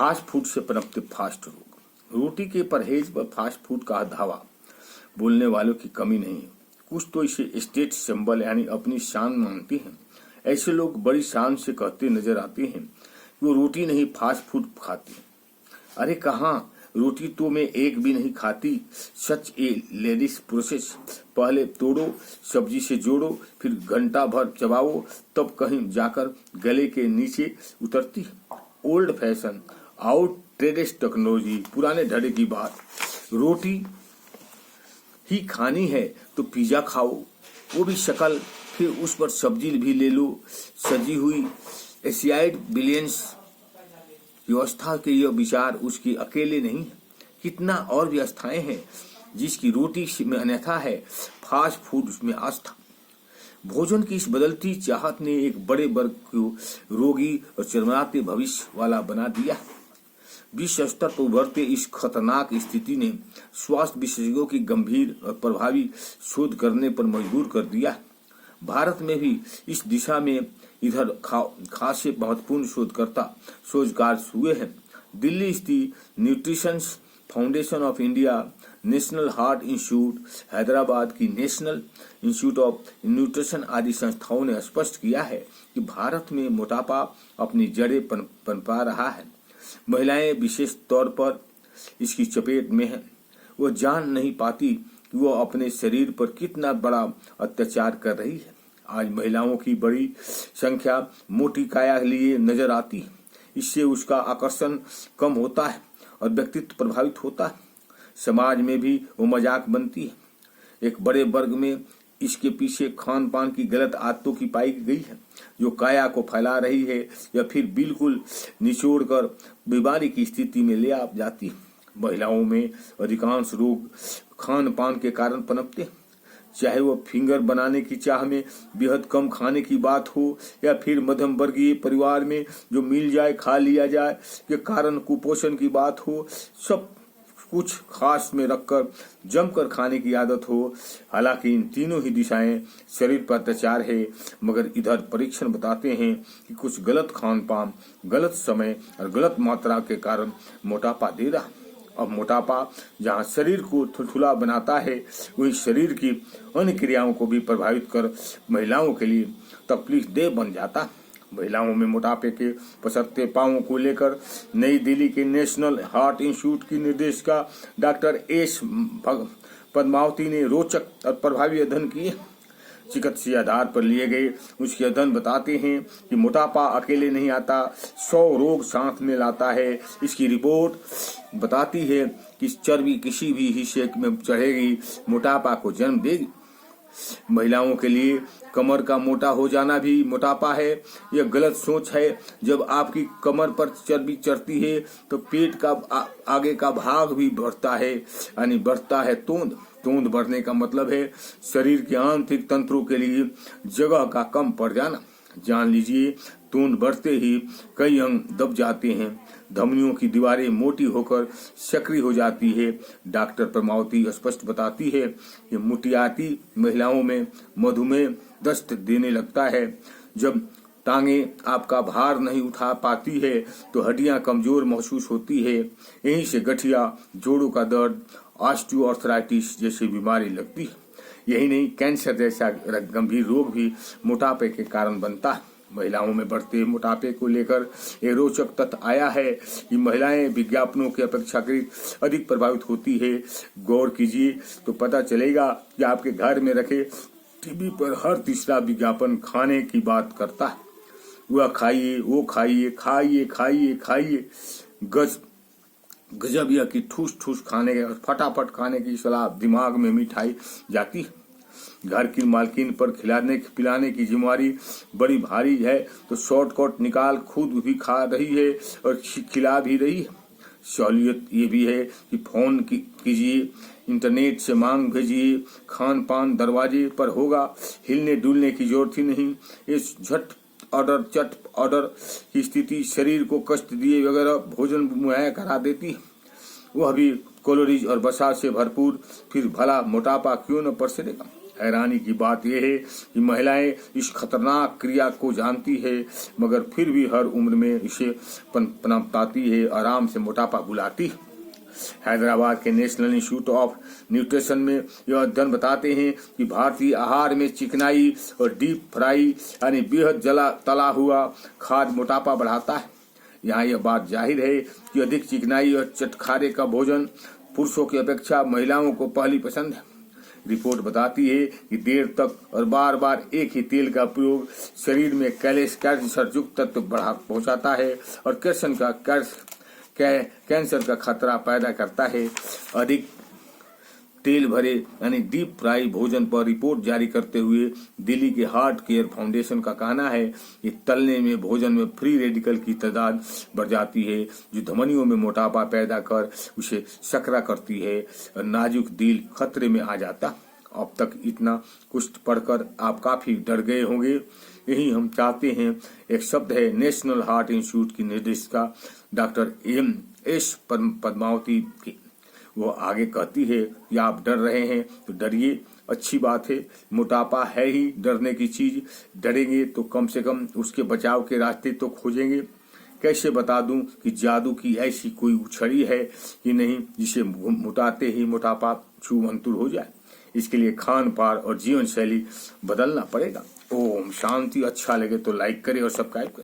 Fast food से पनपते fast रोग। रोटी के परहेज व फास्ट फूड का धावा बोलने वालों की कमी नहीं है। कुछ तो इसे स्टेट सिंबल यानी अपनी शान मानते हैं। ऐसे लोग बड़ी शान से कहते नजर आते हैं कि वो रोटी नहीं फास्ट फूड खाते। अरे कहाँ, रोटी तो मैं एक भी नहीं खाती। सच ए लेडीज प्रोसेस। पहले तोड़ो, सब्जी से जोड़ो, फिर घंटा भर चबाओ, तब कहीं जाकर गले के नीचे उतरती। ओल्ड फैशन, आउटडेटेड टेक्नोलॉजी, पुराने ढड़े की बात। रोटी ही खानी है तो पिज्जा खाओ, वो भी शक्ल, फिर उस पर सब्जी भी ले लो। सजी हुई एशियाइड बिलियंस व्यवस्था के यह विचार उसकी अकेले नहीं, कितना और व्यवस्थाएं हैं जिसकी रोटी में अन्यथा है, फास्ट फूड में आस्था। भोजन की इस बदलती चाहत ने एक बड़े वर्ग को रोगी और चरमराते भविष्य वाला बना दिया। विश्व स्तर पर उभरते इस खतरनाक स्थिति ने स्वास्थ्य विशेषज्ञों की गंभीर और प्रभावी शोध करने पर मजबूर कर दिया। भारत में भी इस दिशा में इधर खासे महत्वपूर्ण शोधकार हुए हैं। दिल्ली स्थित nutrition foundation of India, national heart institute, Hyderabad की नेशनल इंस्टीट्यूट ऑफ न्यूट्रिशन आदि संस्थाओं ने स्पष्ट किया है कि भारत में मोटापा अपनी जड़ें पनपा रहा है। महिलाएं विशेष तौर पर इसकी चपेट में हैं। वो जान नहीं पाती कि वो अपने शरीर पर कितना बड़ा अत्याचार कर रही है। आज महिलाओं की बड़ी संख्या मोटी काया लिए नजर आती है। इससे उसका आकर्षण कम होता है और व्यक्तित्व प्रभावित होता है। समाज में भी वो मजाक बनती है। एक बड़े वर्ग में इसके पीछे खान पान की गलत आदतों की पाई गई है, जो काया को फैला रही है या फिर बिल्कुल निचोड़ कर बीमारी की स्थिति में ले आ जाती है। महिलाओं में अधिकांश रोग खान पान के कारण पनपते, चाहे वो फिंगर बनाने की चाह में बेहद कम खाने की बात हो या फिर मध्यम वर्गीय परिवार में जो मिल जाए खा लिया जाए के कारण कुपोषण की बात हो। सब कुछ खास में रखकर जमकर खाने की आदत हो। हालांकि इन तीनों ही दिशाएं शरीर पर अत्याचार है, मगर इधर परीक्षण बताते हैं कि कुछ गलत खान पान, गलत समय और गलत मात्रा के कारण मोटापा दे रहा। अब मोटापा जहां शरीर को थुलथुला बनाता है, वही शरीर की अन्य क्रियाओं को भी प्रभावित कर महिलाओं के लिए तकलीफदेह बन जाता। महिलाओं में मोटापे के पसरते पांवों को लेकर नई दिल्ली के नेशनल हार्ट इंस्टीट्यूट की निर्देशिका डॉक्टर एस पद्मावती ने रोचक और प्रभावी अध्ययन किए। चिकित्सीय आधार पर लिए गए उसके अध्ययन बताते हैं कि मोटापा अकेले नहीं आता, 100 रोग साथ में लाता है। इसकी रिपोर्ट बताती है कि चर्बी किसी भी हिस्से में चढ़ेगी, मोटापा को जन्म देगी। महिलाओं के लिए कमर का मोटा हो जाना भी मोटापा है। यह गलत सोच है। जब आपकी कमर पर चर्बी चढ़ती है तो पेट का आगे का भाग भी बढ़ता है, यानी बढ़ता है तोंद। तोंद बढ़ने का मतलब है शरीर के आंतरिक तंत्रों के लिए जगह का कम पड़ जाना। जान लीजिए, तोंद बढ़ते ही कई अंग दब जाते हैं, धमनियों की दीवारें मोटी होकर सक्रिय हो जाती है। डॉक्टर पद्मावती स्पष्ट बताती है कि मोटियाती महिलाओं में मधुमेह दस्त देने लगता है। जब टांगे आपका भार नहीं उठा पाती है तो हड्डियां कमजोर महसूस होती है। यहीं से गठिया, जोड़ों का दर्द, ऑस्टियोआर्थराइटिस जैसी बीमारी लगती है। यही नहीं, कैंसर जैसा गंभीर रोग भी मोटापे के कारण बनता है। महिलाओं में बढ़ते मोटापे को लेकर एक रोचक तथ्य आया है कि महिलाएं विज्ञापनों की अपेक्षाकृत अधिक प्रभावित होती है। गौर कीजिए तो पता चलेगा कि आपके घर में रखे टीवी पर हर तीसरा विज्ञापन खाने की बात करता है। वह खाइए, वो खाइए, खाइए खाइए खाइए, गजब यह कि ठूस ठूस खाने के फटाफट खाने की सलाह दिमाग में मिठाई जाती है। घर की मालकिन पर खिलाने पिलाने की जिम्मेवारी बड़ी भारी है, तो शॉर्टकट निकाल खुद भी खा रही है और खिला भी रही है। सहूलियत ये भी है कि फोन कीजिए, इंटरनेट से मांग भेजिए, खान पान दरवाजे पर होगा, हिलने डुलने की जरूरत ही नहीं। इस चट ऑर्डर की स्थिति शरीर को कष्ट दिए वगैरह भोजन मुहैया करा देती है, वह भी कैलोरीज और वसा से भरपूर। फिर भला मोटापा क्यों न पसरेगा। हैरानी की बात यह है कि महिलाएं इस खतरनाक क्रिया को जानती है, मगर फिर भी हर उम्र में इसे पनपताती है, आराम से मोटापा बुलाती है। हैदराबाद के नेशनल इंस्टीट्यूट ऑफ न्यूट्रिशन में यह अध्ययन बताते हैं कि भारतीय आहार में चिकनाई और डीप फ्राई यानी बेहद तला हुआ खाद्य मोटापा बढ़ाता है। यहाँ यह बात जाहिर है कि अधिक चिकनाई और चटखारे का भोजन पुरुषों की अपेक्षा महिलाओं को पहली पसंद है। रिपोर्ट बताती है कि देर तक और बार बार एक ही तेल का प्रयोग शरीर में कैंसर युक्त तत्व पहुंचाता है और कैंसर का खतरा पैदा करता है। अधिक तेल भरे यानी डीप फ्राई भोजन पर रिपोर्ट जारी करते हुए दिल्ली के हार्ट केयर फाउंडेशन का कहना है कि तलने में भोजन में फ्री रेडिकल की तादाद बढ़ जाती है, जो धमनियों में मोटापा पैदा कर उसे सकरा करती है और नाजुक दिल खतरे में आ जाता। अब तक इतना कुछ पढ़कर आप काफी डर गए होंगे। यही हम चाहते हैं। एक शब्द है नेशनल हार्ट इंस्टीट्यूट की निर्देशिका डॉक्टर MS पद्मावती की। वो आगे कहती है कि आप डर रहे हैं तो डरिए, अच्छी बात है। मोटापा है ही डरने की चीज, डरेंगे तो कम से कम उसके बचाव के रास्ते तो खोजेंगे। कैसे बता दूं कि जादू की ऐसी कोई उछड़ी है कि नहीं जिसे मुटाते ही मोटापा छूमंतुर हो जाए। इसके लिए खान पान और जीवन शैली बदलना पड़ेगा। ओम शांति। अच्छा लगे तो लाइक करें और सब्सक्राइब करें।